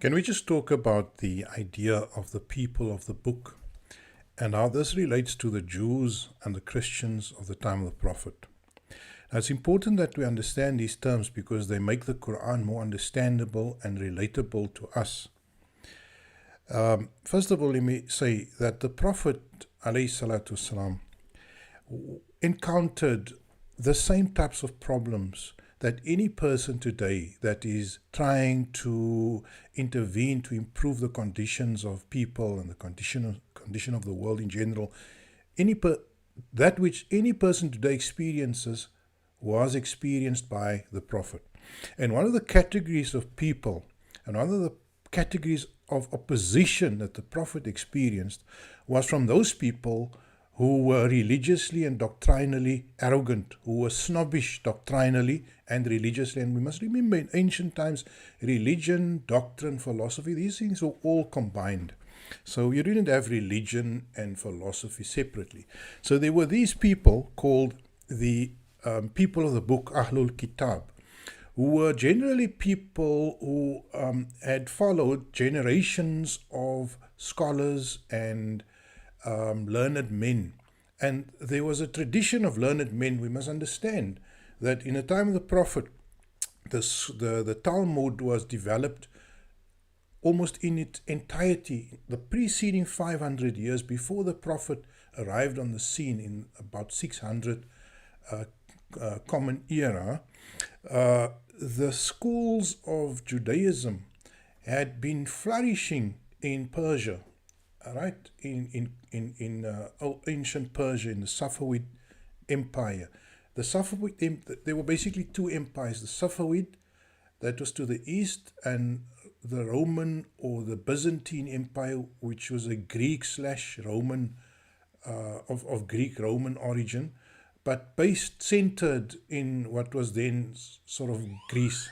Can we just talk about the idea of the people of the book and how this relates to the Jews and the Christians of the time of the Prophet? Now, it's important that we understand these terms because they make the Qur'an more understandable and relatable to us. First of all, let me say that the Prophet ﷺ encountered the same types of problems that any person today that is trying to intervene to improve the conditions of people and the condition of the world in general, that which any person today experiences was experienced by the Prophet. And one of the categories of people and one of the categories of opposition that the Prophet experienced was from those people who were religiously and doctrinally arrogant, who were snobbish doctrinally and religiously. And we must remember in ancient times, religion, doctrine, philosophy, these things were all combined. So you didn't have religion and philosophy separately. So there were these people called the people of the book, Ahlul Kitab, who were generally people who had followed generations of scholars and learned men. And there was a tradition of learned men. We must understand that in the time of the Prophet, the Talmud was developed almost in its entirety. The preceding 500 years before the Prophet arrived on the scene in about 600 Common Era, the schools of Judaism had been flourishing in Persia, right? In ancient Persia, in the Safavid Empire. There were basically two empires: the Safavid, that was to the east, and the Roman or the Byzantine Empire, which was a Greek/Roman of Greek-Roman origin, but centered in what was then sort of Greece.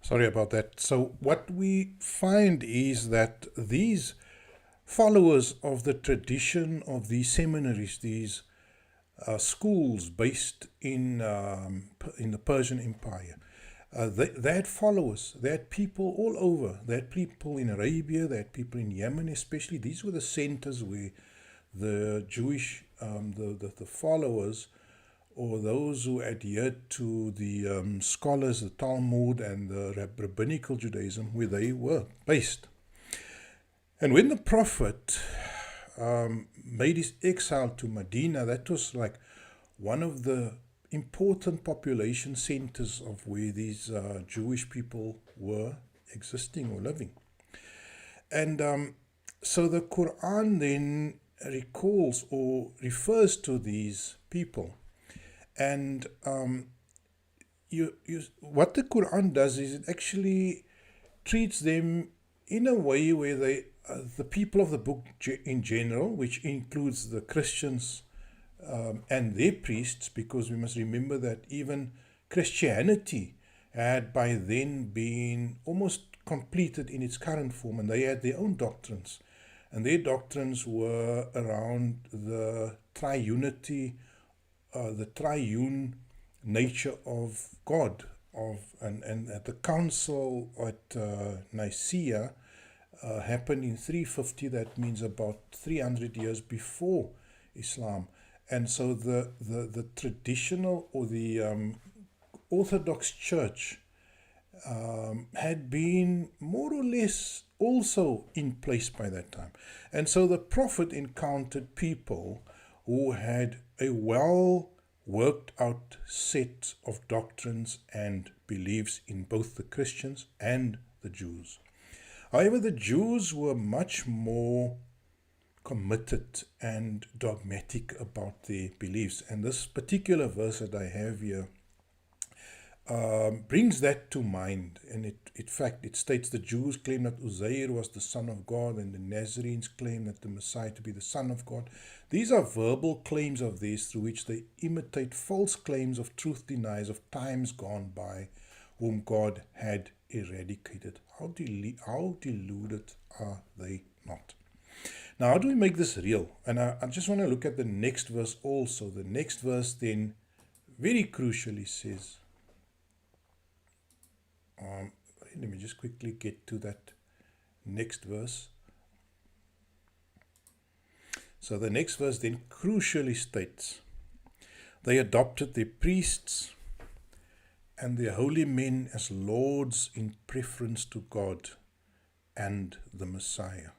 Sorry about that. So what we find is that these followers of the tradition of these seminaries, these schools based in the Persian Empire, they had followers. They had people all over. They had people in Arabia. They had people in Yemen, especially. These were the centers where the Jewish, the followers, or those who adhered to the scholars, the Talmud and the rabbinical Judaism, where they were based. And when the Prophet made his exile to Medina, that was like one of the important population centers of where these Jewish people were existing or living. And so the Qur'an then recalls or refers to these people. And what the Qur'an does is it actually treats them in a way where the people of the book in general, which includes the Christians and their priests, because we must remember that even Christianity had by then been almost completed in its current form, and they had their own doctrines. And their doctrines were around the triunity, the triune nature of God. And at the council at Nicaea happened in 350, that means about 300 years before Islam. And so the traditional or the Orthodox Church had been more or less also in place by that time. And so the Prophet encountered people who had a well worked out set of doctrines and beliefs in both the Christians and the Jews. However, the Jews were much more committed and dogmatic about their beliefs. And this particular verse that I have here brings that to mind. And in fact, it states the Jews claim that Uzair was the son of God, and the Nazarenes claim that the Messiah to be the son of God. These are verbal claims of theirs through which they imitate false claims of truth deniers of times gone by, whom God had eradicated. How deluded are they not? Now, how do we make this real? And I just want to look at the next verse also. The next verse then very crucially says, Let me just quickly get to that next verse. So the next verse then crucially states, they adopted their priests and their holy men as lords in preference to God and the Messiah,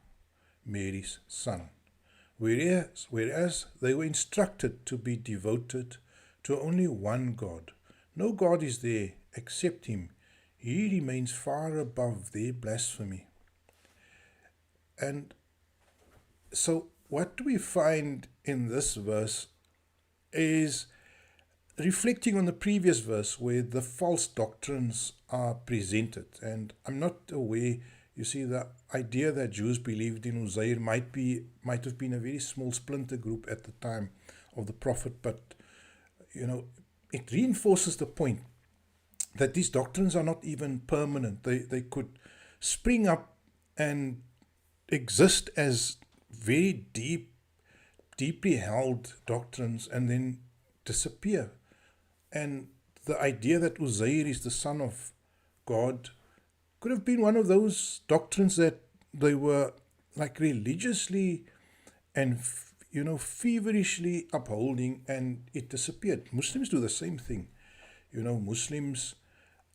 Mary's son. Whereas they were instructed to be devoted to only one God. No God is there except Him. He remains far above their blasphemy. And so what we find in this verse is reflecting on the previous verse where the false doctrines are presented. And I'm not aware, you see, the idea that Jews believed in Uzair might have been a very small splinter group at the time of the Prophet, but it reinforces the point that these doctrines are not even permanent. They could spring up and exist as very deeply held doctrines and then disappear. And the idea that Uzair is the son of God could have been one of those doctrines that they were like religiously and feverishly upholding, and it disappeared. Muslims do the same thing. Muslims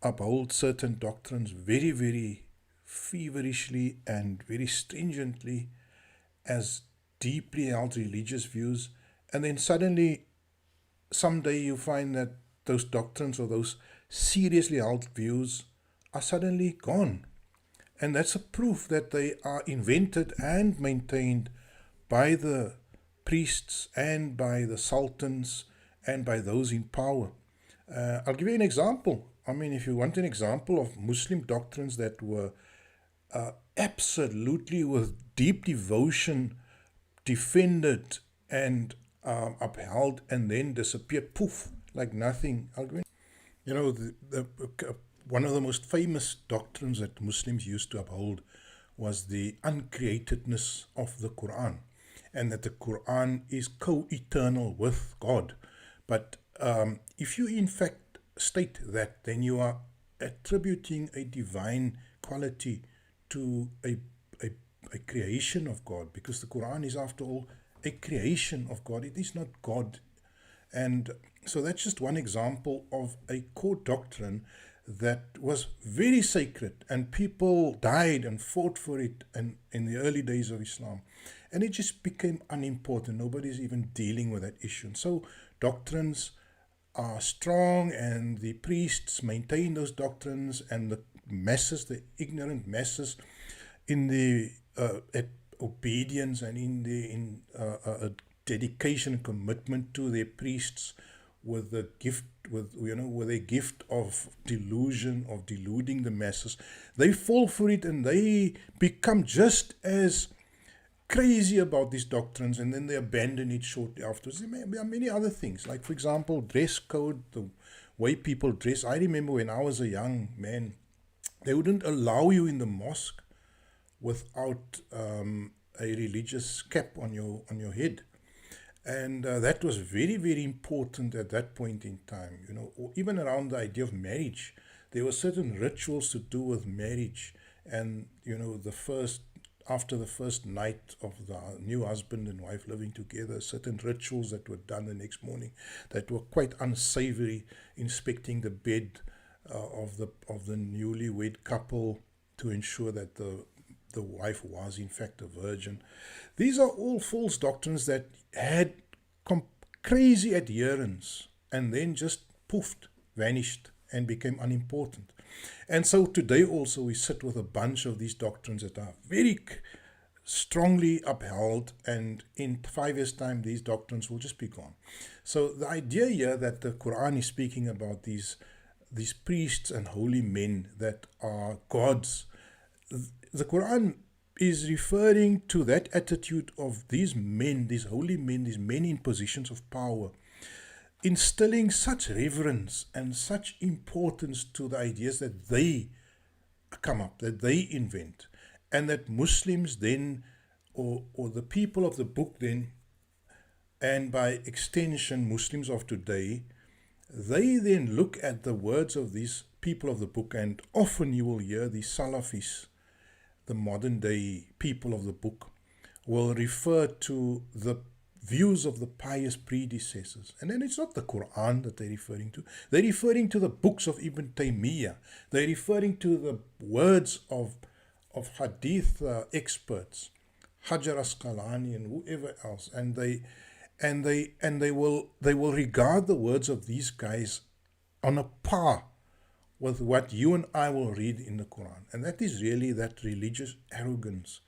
uphold certain doctrines very, very feverishly and very stringently as deeply held religious views, and then suddenly someday you find that those doctrines or those seriously held views are suddenly gone. And that's a proof that they are invented and maintained by the priests and by the sultans and by those in power. I'll give you an example. I mean, if you want an example of Muslim doctrines that were absolutely with deep devotion defended and upheld and then disappeared, poof, like nothing. I'll give one of the most famous doctrines that Muslims used to uphold was the uncreatedness of the Qur'an, and that the Qur'an is co-eternal with God. But if you in fact state that, then you are attributing a divine quality to a creation of God, because the Qur'an is after all a creation of God. It is not God. And so that's just one example of a core doctrine that was very sacred, and people died and fought for it in the early days of Islam. And it just became unimportant. Nobody's even dealing with that issue. And so doctrines are strong, and the priests maintain those doctrines, and the masses, the ignorant masses, in the obedience and in the dedication and commitment to their priests, with the gift, with a gift of delusion, of deluding the masses, they fall for it, and they become just as crazy about these doctrines, and then they abandon it shortly afterwards. There are many other things, like, for example, dress code, the way people dress. I remember when I was a young man, they wouldn't allow you in the mosque without a religious cap on your head. And that was very, very important at that point in time, or even around the idea of marriage. There were certain rituals to do with marriage, and, after the first night of the new husband and wife living together, certain rituals that were done the next morning that were quite unsavory, inspecting the bed of the newlywed couple to ensure that the wife was in fact a virgin. These are all false doctrines that had crazy adherence and then just poofed, vanished, and became unimportant. And so today also we sit with a bunch of these doctrines that are very strongly upheld, and in 5 years' time these doctrines will just be gone. So the idea here that the Qur'an is speaking about these priests and holy men that are gods, the Qur'an is referring to that attitude of these men, these holy men, these men in positions of power, instilling such reverence and such importance to the ideas that they come up, that they invent, and that Muslims then, or the people of the book then, and by extension Muslims of today, they then look at the words of these people of the book, and often you will hear the Salafis, the modern day people of the book, will refer to the views of the pious predecessors. And then it's not the Qur'an that they're referring to. They're referring to the books of Ibn Taymiyyah. They're referring to the words of hadith experts, Hajar Asqalani and whoever else. And they will regard the words of these guys on a par with what you and I will read in the Quran. And that is really that religious arrogance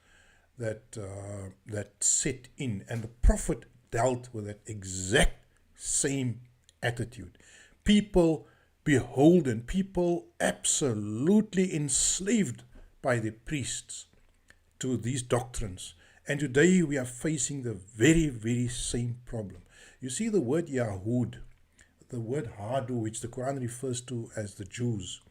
that set in. And the Prophet dealt with that exact same attitude. People beholden, people absolutely enslaved by the priests to these doctrines. And today we are facing the very, very same problem. You see the word Yahood, the word Hadu, which the Quran refers to as the Jews.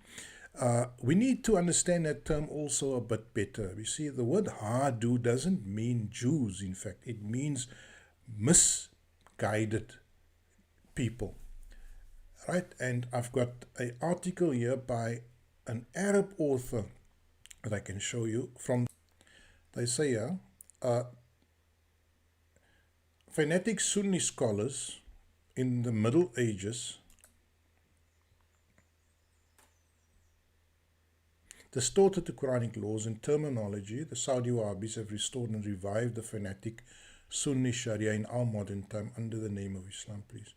We need to understand that term also a bit better. You see, the word Hadu doesn't mean Jews, in fact. It means misguided people. Right? And I've got an article here by an Arab author that I can show you from, they say here, fanatic Sunni scholars in the Middle Ages distorted the Quranic laws and terminology. The Saudi Wahhabis have restored and revived the fanatic Sunni Sharia in our modern time under the name of Islam, please.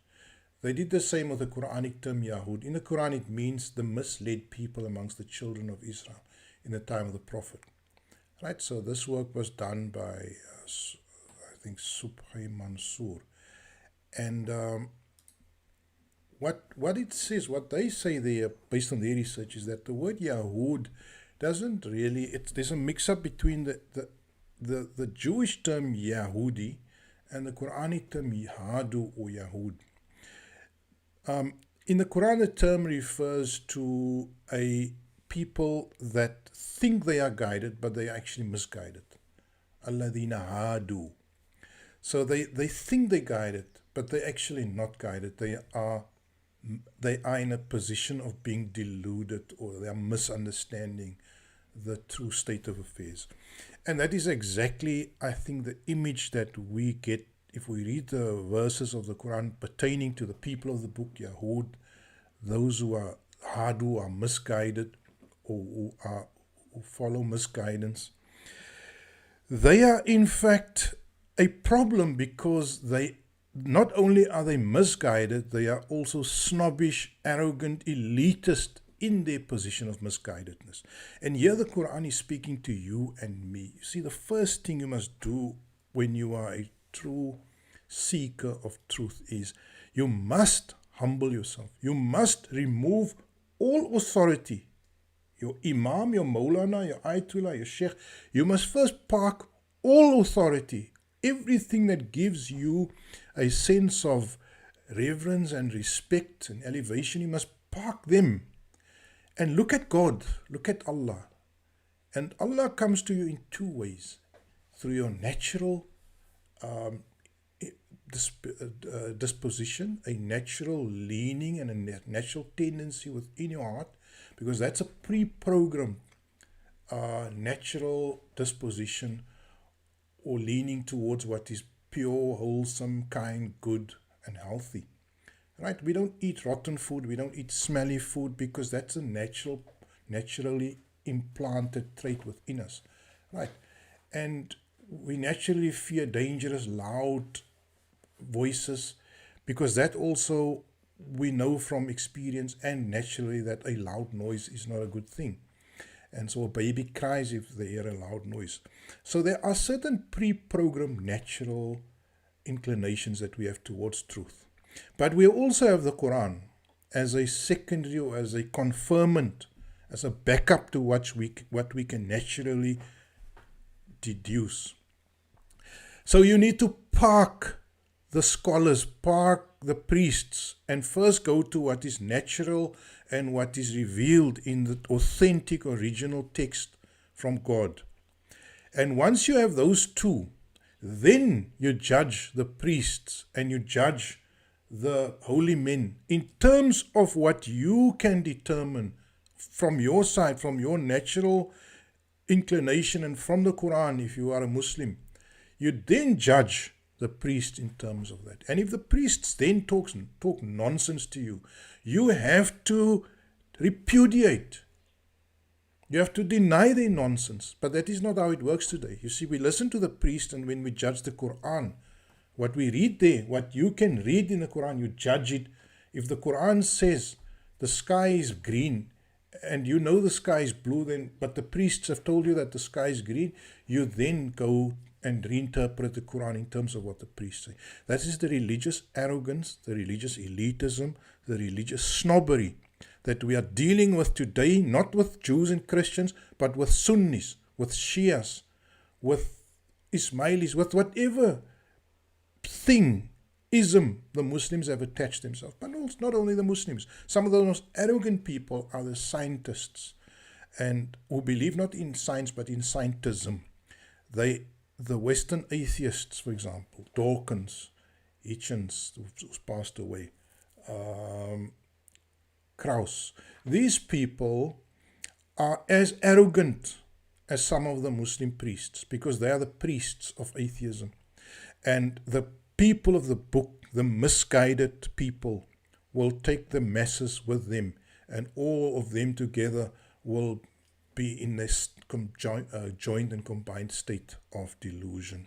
They did the same with the Quranic term Yahood. In the Quran, it means the misled people amongst the children of Israel in the time of the Prophet. Right, so this work was done by, I think, Subhi Mansour. And what it says, what they say there, based on their research, is that the word Yahood doesn't really, there's a mix-up between the Jewish term Yahudi and the Quranic term Yahadu or Yahood. In the Quran, the term refers to a people that think they are guided, but they are actually misguided. Alladhina hadu. So they think they're guided, but they're actually not guided. They are in a position of being deluded, or they are misunderstanding the true state of affairs. And that is exactly, I think, the image that we get if we read the verses of the Quran pertaining to the people of the book, Yahood, those who are hadu, are misguided, or who follow misguidance. They are in fact a problem because they not only are they misguided, they are also snobbish, arrogant, elitist in their position of misguidedness. And here the Quran is speaking to you and me. You see, the first thing you must do when you are a true seeker of truth is you must humble yourself. You must remove all authority. Your imam, your maulana, your ayatollah, your sheikh, you must first park all authority. Everything that gives you a sense of reverence and respect and elevation, you must park them. And look at God, look at Allah. And Allah comes to you in two ways. Through your natural disposition, a natural leaning and a natural tendency within your heart, because that's a pre-programmed natural disposition or leaning towards what is pure, wholesome, kind, good, and healthy. Right? We don't eat rotten food, we don't eat smelly food, because that's a naturally implanted trait within us. Right? And we naturally fear dangerous, loud voices, because that also we know from experience and naturally that a loud noise is not a good thing. And so a baby cries if they hear a loud noise. So there are certain pre-programmed natural inclinations that we have towards truth. But we also have the Quran as a secondary or as a confirmant, as a backup to what we can naturally deduce. So you need to park the scholars, park the priests, and first go to what is natural and what is revealed in the authentic original text from God. And once you have those two, then you judge the priests and you judge the holy men in terms of what you can determine from your side, from your natural inclination and from the Quran, if you are a Muslim, you then judge the priest in terms of that. And if the priests then talk nonsense to you, you have to repudiate. You have to deny their nonsense. But that is not how it works today. You see, we listen to the priest, and when we judge the Quran, what we read there, what you can read in the Quran, you judge it. If the Quran says the sky is green, and you know the sky is blue, then but the priests have told you that the sky is green, you then go and reinterpret the Quran in terms of what the priests say. That is the religious arrogance, the religious elitism, the religious snobbery that we are dealing with today, not with Jews and Christians, but with Sunnis, with Shias, with Ismailis, with whatever thing, ism, the Muslims have attached themselves. But not only the Muslims. Some of the most arrogant people are the scientists, and who believe not in science but in scientism. The Western atheists, for example, Dawkins, Hitchens, who's passed away, Krauss. These people are as arrogant as some of the Muslim priests, because they are the priests of atheism. And the people of the book, the misguided people, will take the masses with them, and all of them together will be in this joint and combined state of delusion.